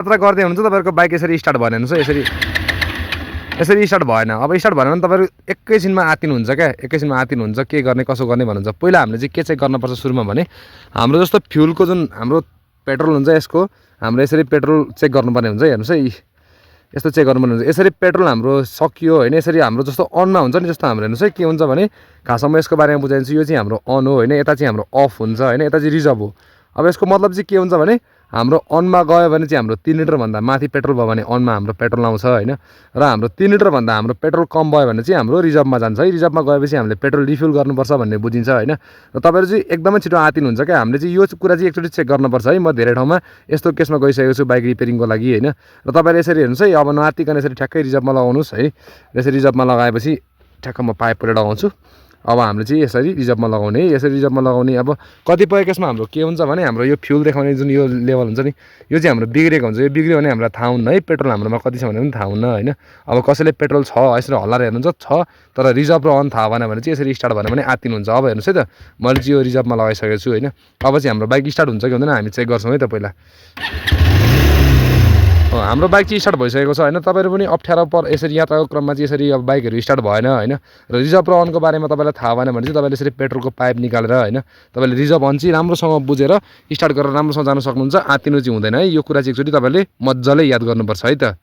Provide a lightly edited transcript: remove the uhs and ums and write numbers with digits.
यात्रा गर्दै हुनुहुन्छ तपाईँहरूको बाइक यसरी स्टार्ट भएन हेर्नुहोस् है, यसरी स्टार्ट भएन। अब स्टार्ट भएन भने तपाईँहरू एकैछिनमा आत्तिनुहुन्छ क्या, एकैछिनमा आत्तिनुहुन्छ, के गर्ने कसो गर्ने भन्नुहुन्छ। पहिला हामीले चाहिँ के चेक गर्नुपर्छ सुरुमा भने हाम्रो जस्तो फ्युलको जुन हाम्रो पेट्रोल हुन्छ यसको हाम्रो यसरी पेट्रोल चेक गर्नुपर्ने हुन्छ हेर्नुहोस् है, यस्तो चेक गर्नुपर्ने हुन्छ। यसरी पेट्रोल हाम्रो सकियो होइन, यसरी हाम्रो जस्तो अनमा हुन्छ नि, जस्तो हाम्रो हेर्नुहोस् है के हुन्छ भने खासमा यसको बारेमा बुझाइदिन्छु। यो चाहिँ हाम्रो अन हो होइन, यता चाहिँ हाम्रो अफ हुन्छ होइन, यता चाहिँ रिजर्भ हो। अब यसको मतलब चाहिँ के हुन्छ भने हाम्रो अनमा गयो भने चाहिँ हाम्रो 3 लिटरभन्दा माथि पेट्रोल भयो भने अनमा हाम्रो पेट्रोल आउँछ होइन, र हाम्रो 3 लिटरभन्दा हाम्रो पेट्रोल कम भयो भने चाहिँ हाम्रो रिजर्भमा जान्छ है। रिजर्भमा गएपछि हामीले पेट्रोल रिफ्युल गर्नुपर्छ भन्ने बुझिन्छ होइन। र तपाईँहरू चाहिँ एकदमै छिटो आतिनुहुन्छ क्या। हामीले चाहिँ यो कुरा चाहिँ एकचोटि चेक गर्नुपर्छ है। म धेरै ठाउँमा यस्तो केसमा गइसकेको छु बाइक रिपेयरिङको लागि होइन। र तपाईँले यसरी हेर्नुहोस् है, अब नआत्तिकन यसरी ठ्याक्कै रिजर्भमा लगाउनुहोस् है। यसरी रिजर्भमा लगाएपछि ठ्याक्क म पाइपबाट लगाउँछु। अब हामीले चाहिँ यसरी रिजर्भमा लगाउने है, यसरी रिजर्भमा लगाउने। अब कतिपय केसमा हाम्रो के हुन्छ भने हाम्रो यो फ्युल देखाउने जुन यो लेभल हुन्छ नि, यो चाहिँ हाम्रो बिग्रेको हुन्छ। यो बिग्रियो भने हामीलाई थाहा हुन्न है पेट्रोल हाम्रोमा कति छ भने पनि थाहा हुन्न होइन। अब कसैले पेट्रोल छ यसरी हल्लाएर हेर्नुहुन्छ छ, तर रिजर्भ र अन थाहा भएन भने चाहिँ यसरी स्टार्ट भएन भने आत्तिनुहुन्छ। अब हेर्नुहोस् है त, मैले चाहिँ यो रिजर्भमा लगाइसकेको छु होइन। अब चाहिँ हाम्रो बाइक स्टार्ट हुन्छ कि हुँदैन हामी चेक गर्छौँ है त पहिला। हाम्रो बाइक चाहिँ स्टार्ट भइसकेको छ होइन। तपाईँहरू पनि अप्ठ्यारो यसरी यात्राको क्रममा चाहिँ यसरी अब बाइकहरू स्टार्ट भएन होइन, र रिजर्भ र अनको बारेमा तपाईँलाई थाहा भएन भने चाहिँ तपाईँले यसरी पेट्रोलको पाइप निकालेर होइन, तपाईँले रिजर्भ अन चाहिँ राम्रोसँग बुझेर स्टार्ट गरेर राम्रोसँग जान सक्नुहुन्छ। आत्तिनु चाहिँ हुँदैन है। यो कुरा चाहिँ एकचोटि तपाईँले मजाले याद गर्नुपर्छ है त।